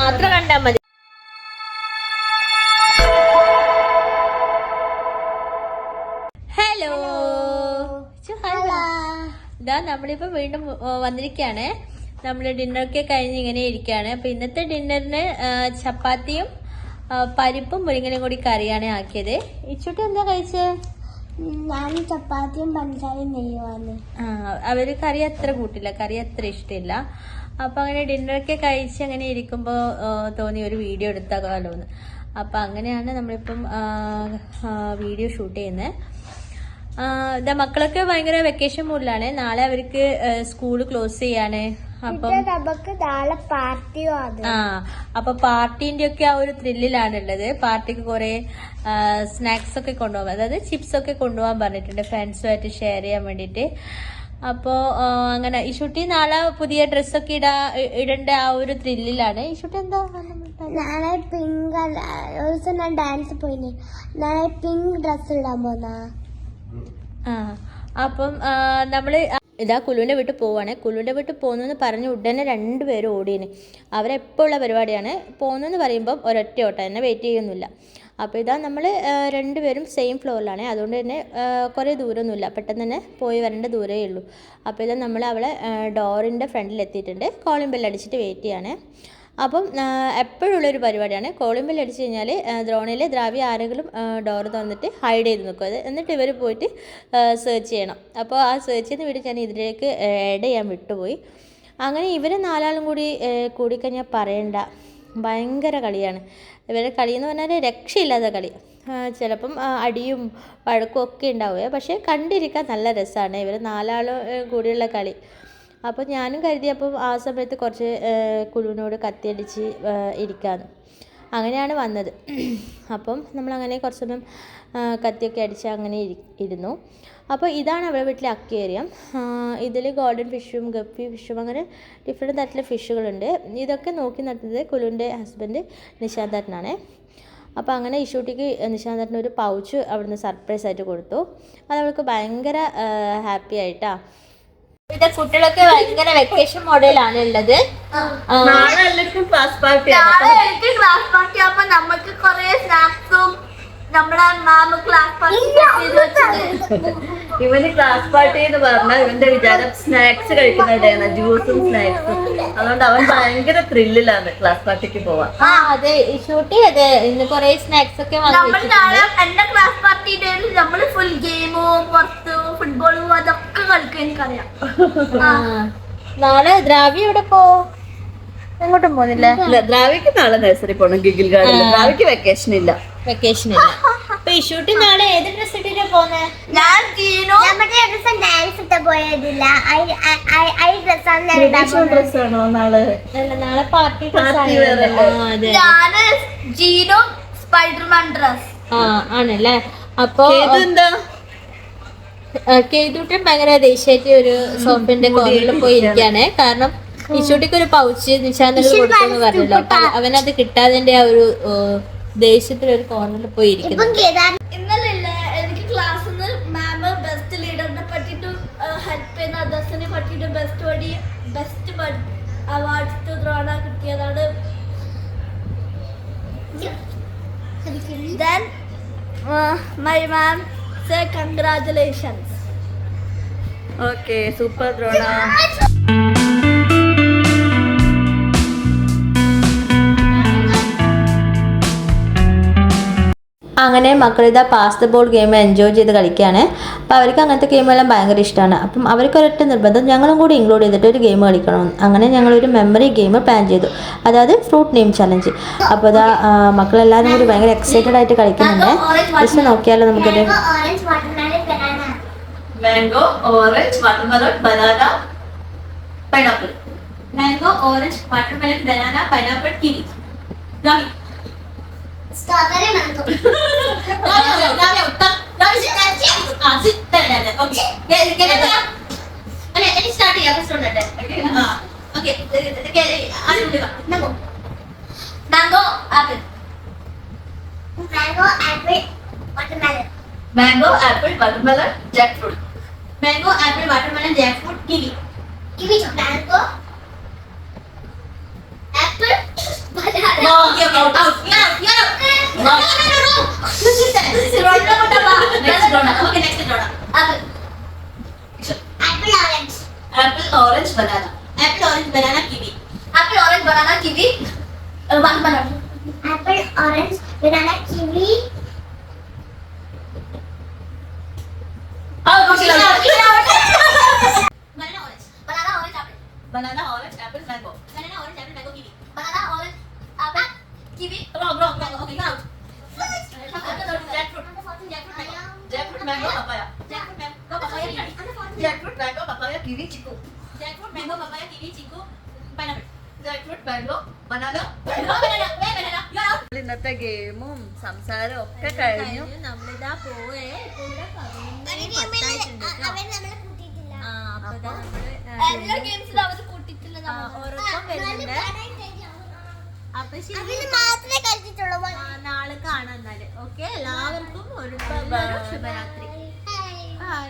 മാത്രം കണ്ടാൽ മതി. ഹലോ, ഇതാ നമ്മളിപ്പോ വീണ്ടും വന്നിരിക്കുകയാണ്. നമ്മള് ഡിന്നറൊക്കെ കഴിഞ്ഞ് ഇങ്ങനെ ഇരിക്കുകയാണ്. അപ്പൊ ഇന്നത്തെ ഡിന്നറിന് ചപ്പാത്തിയും പരിപ്പും മുരിങ്ങനും കൂടി കറിയാണ് ആക്കിയത്. ഇച്ചൂട്ടി എന്താ കഴിച്ചേ? ഞാൻ ചപ്പാത്തിയും പഞ്ചസാരയും നെയ്യുമാണ്. അവര് കറി അത്ര കൂട്ടില്ല, കറി അത്ര ഇഷ്ടമില്ല. അപ്പൊ അങ്ങനെ ഡിന്നറൊക്കെ കഴിച്ച് അങ്ങനെ ഇരിക്കുമ്പോ തോന്നി ഒരു വീഡിയോ എടുത്താലോന്ന്. അപ്പൊ അങ്ങനെയാണ് നമ്മളിപ്പം വീഡിയോ ഷൂട്ട് ചെയ്യുന്നത്. ഇതാ മക്കളൊക്കെ ഭയങ്കര വെക്കേഷൻ മൂഡിലാണ്. നാളെ അവർക്ക് സ്കൂള് ക്ലോസ് ചെയ്യാണ്. അപ്പം നാളെ പാർട്ടിയാണ്. അപ്പൊ പാർട്ടിന്റെ ഒക്കെ ആ ഒരു ത്രില്ലിലാണുള്ളത്. പാർട്ടിക്ക് കുറെ സ്നാക്സ് ഒക്കെ കൊണ്ടുപോകാൻ, അതായത് ചിപ്സ് ഒക്കെ കൊണ്ടുപോകാൻ പറഞ്ഞിട്ടുണ്ട് ഫ്രണ്ട്സുമായിട്ട് ഷെയർ ചെയ്യാൻ വേണ്ടിട്ട്. അപ്പോ അങ്ങനെ ഇഷുട്ടി നാളെ പുതിയ ഡ്രസ്സൊക്കെ ഇടേണ്ട ആ ഒരു ത്രില്ലിലാണ്. ഇഷുട്ടി എന്താ നാളെ പിങ്ക് ഒരു ദിവസം ഞാൻ ഡാൻസ് പോയിന്. നാളെ പിങ്ക് ഡ്രസ് ഇടാൻ പോന്നാ. അപ്പം നമ്മള് ഇതാ കുലുവിന്റെ വീട്ടിൽ പോവാണ്. കുലുവിന്റെ വീട്ടിൽ പോകുന്നെന്ന് പറഞ്ഞ് ഉടനെ രണ്ടുപേരും ഓടിയാണ്. അവരെപ്പോൾ ഉള്ള പരിപാടിയാണ്. പോകുന്നെന്ന് പറയുമ്പം ഒരൊറ്റ ഓട്ടം തന്നെ, വെയിറ്റ് ചെയ്യൊന്നുമില്ല. അപ്പോൾ ഇതാ നമ്മൾ രണ്ടുപേരും സെയിം ഫ്ലോറിലാണ്. അതുകൊണ്ട് തന്നെ കുറേ ദൂരമൊന്നുമില്ല, പെട്ടെന്ന് തന്നെ പോയി വരേണ്ട ദൂരമേ ഉള്ളൂ. അപ്പോൾ ഇതാ നമ്മൾ അവളെ ഡോറിൻ്റെ ഫ്രണ്ടിൽ എത്തിയിട്ടുണ്ട്. കോളിംഗ് ബെൽ അടിച്ചിട്ട് വെയിറ്റ് ചെയ്യാണ്. അപ്പം എപ്പോഴുള്ളൊരു പരിപാടിയാണ്. കോളിംഗ് ബെൽ അടിച്ച് കഴിഞ്ഞാൽ ദ്രോണിൽ ദ്രാവ്യ ആരെങ്കിലും ഡോർ തുറന്നിട്ട് ഹൈഡ് ചെയ്ത് നിൽക്കും. അത് എന്നിട്ട് ഇവർ പോയിട്ട് സെർച്ച് ചെയ്യണം. അപ്പോൾ ആ സെർച്ച് ചെയ്യുന്ന വീട് ഞാൻ ഇതിലേക്ക് ആഡ് ചെയ്യാൻ വിട്ടുപോയി. അങ്ങനെ ഇവർ നാലാളും കൂടിക്കഴിഞ്ഞാൽ പറയണ്ട, ഭയങ്കര കളിയാണ്. ഇവരുടെ കളിയെന്ന് പറഞ്ഞാൽ രക്ഷയില്ലാത്ത കളി. ചിലപ്പം അടിയും വഴക്കും ഒക്കെ ഉണ്ടാവുക, പക്ഷേ കണ്ടിരിക്കാൻ നല്ല രസമാണ് ഇവർ നാലാളും കൂടിയുള്ള കളി. അപ്പോൾ ഞാനും കരുതി അപ്പം ആ സമയത്ത് കുറച്ച് കുലുവിനോട് കത്തിയടിച്ച് ഇരിക്കാമെന്ന്. അങ്ങനെയാണ് വന്നത്. അപ്പം നമ്മളങ്ങനെ കുറച്ച് സമയം കത്തിയൊക്കെ അടിച്ച് അങ്ങനെ ഇരുന്നു. അപ്പോൾ ഇതാണ് അവരുടെ വീട്ടിലെ അക്വേറിയം. ഇതിൽ ഗോൾഡൻ ഫിഷും ഗപ്പി ഫിഷും അങ്ങനെ ഡിഫറെൻറ്റ് തരത്തിലെ ഫിഷുകളുണ്ട്. ഇതൊക്കെ നോക്കി നടത്തുന്നത് കുലുവിൻ്റെ ഹസ്ബൻഡ് നിശാന്തേട്ടനാണ്. അപ്പോൾ അങ്ങനെ ഇഷൂട്ടിക്ക് നിശാന്തേട്ടന് ഒരു പൗച്ച് അവിടുന്ന് സർപ്രൈസ് ആയിട്ട് കൊടുത്തു. അത് അവൾക്ക് ഭയങ്കര ഹാപ്പി ആയിട്ടാണ്. ഇത് കുട്ടികളൊക്കെ ഭയങ്കര വെക്കേഷൻ മോഡലാണ് ഉള്ളത്. ക്ലാസ് പാർട്ടി ആകുമ്പോ നമുക്ക് കുറെ സ്നാക്സും നമ്മുടെ മാമ ക്ലാസ് പാർട്ടി ഇവന് ക്ലാസ് പാർട്ടി എന്ന് പറഞ്ഞാൽ ഇവന്റെ വിചാരം സ്നാക്സ് കഴിക്കുന്നതാണ്, ജ്യൂസും സ്നാക്സും. അതുകൊണ്ട് അവൻ ഭയങ്കര ത്രില്ലിലാണ് ക്ലാസ് പാർട്ടിക്ക് പോവാൻ. അതെ ഷൂട്ടി, അതെ ഇന്ന് കുറെ സ്നാക്സ് ഒക്കെ എന്റെ ക്ലാസ് പാർട്ടിയുടെ നമ്മള് ഫുൾ ഗെയിമും പുറത്ത് ഫുട്ബോളും അതൊക്കെ കളിക്കാൻ എനിക്കറിയാം. നാളെ ദ്രാവ്യ ഇവിടെ എങ്ങോട്ടും പോകുന്നില്ല. ദ്രാവിക്ക് നാളെ നഴ്സറി പോകണം, ഗിഗിൽ ഗാർഡൻ. ദ്രാവിക്ക് വെക്കേഷൻ ഇല്ല. അപ്പൊ ഇഷൂട്ടി നാളെ ഏത് ഡ്രസ് ഇട്ടിട്ടാ പോന്നെ? ഞാൻ ഡാൻസ് ഇട്ട് പോയതില്ല. ഡ്രസ്സാണോ നാളെ? നാളെ പാർട്ടി ഞാന് ജീനോ സ്പൈഡർമാൻ ഡ്രസ് ആണല്ലേ. അപ്പൊ എന്താ കേട്ടൂട്ടൻ ഭയങ്കര ദേഷ്യമായിട്ട് ഒരു സോഫിന്റെ കോർണറിൽ പോയി ഇരിക്കാണ്. കാരണം ഇഷൂട്ടിക്ക് ഒരു പൗച്ച് നിശാന്തന് കൊടുത്തെന്ന് പറഞ്ഞല്ലോ. അപ്പൊ അവനത് കിട്ടാതിന്റെ ആ ഒരു ദേഷ്യത്തിലൊരു കോർണറിൽ പോയി ഇരിക്കുന്നു. ഇന്നലെ എനിക്ക് ക്ലാസ്സിൽ മാം ബെസ്റ്റ് ലീഡറിനെ പറ്റിട്ട് ഹെൽപ്പ് ചെയ്യുന്ന അതേഴ്സിനെ പറ്റിട്ട് ബെസ്റ്റ് അവാർഡ് ദ്രോണ കിട്ടിയതാണ്. Then my mom said congratulations. Okay, super Drona. അങ്ങനെ മക്കളിതാ pass the ball game enjoy ചെയ്ത് കളിക്കുകയാണ്. അപ്പോൾ അവർക്ക് അങ്ങനത്തെ ഗെയിമെല്ലാം ഭയങ്കര ഇഷ്ടമാണ്. അപ്പം അവർക്ക് ഒരൊറ്റ നിർബന്ധം ഞങ്ങളും കൂടി ഇൻക്ലൂഡ് ചെയ്തിട്ട് ഒരു ഗെയിം കളിക്കണമെന്ന്. അങ്ങനെ ഞങ്ങളൊരു മെമ്മറി ഗെയിം പ്ലാൻ ചെയ്തു, അതായത് ഫ്രൂട്ട് നെയിം ചലഞ്ച്. അപ്പോൾ അതാ മക്കളെല്ലാവരും കൂടി ഭയങ്കര എക്സൈറ്റഡ് ആയിട്ട് കളിക്കുന്നുണ്ട്. ജസ്റ്റ് നോക്കിയാലോ നമുക്കൊരു mango, orange, watermelon, banana, pineapple. Mango, orange, watermelon, banana, pineapple, kiwi. Strawberry mango. Mango, apple. Mango, apple, watermelon. Mango, apple, watermelon, jackfruit. Mango, apple, watermelon, jackfruit, kiwi. Kiwi, mango, apple, banana. Apple orange banana kiwi Apple, orange, banana, kiwi. Banana. Apple, orange, banana, kiwi. Banana, orange. Banana, orange, apple. Banana orange apple mango Banana, orange, apple, mango, kiwi. Banana, orange, apple, kiwi. Wrong. Okay, now. Jackfruit. Jackfruit mango papaya Jackfruit, mango, papaya, kiwi. Jackfruit mango papaya kiwi chikoo Jackfruit, mango, papaya, kiwi, chiku, pineapple. Jackfruit mango banana Banana. You're out. ഇന്നത്തെ ഗെയിമും സംസാരവും ഒക്കെ കഴിഞ്ഞു. നമ്മളിതാ പോവേ ഇവിടെ 11:10 ആ അപ്പൊ ഇതാ എല്ലാ ഗെയിംസിലും അവർ കൂട്ടിയിട്ടില്ല ഉറക്കം വരുന്നുണ്ട്. അപ്പൊ ശരി മാത്രമേ കളിച്ചിട്ടുള്ളൂ നാളെ കാണാം എന്നാല്. ഓക്കെ, എല്ലാവർക്കും ഒരു ശുഭരാത്രി. ബൈ.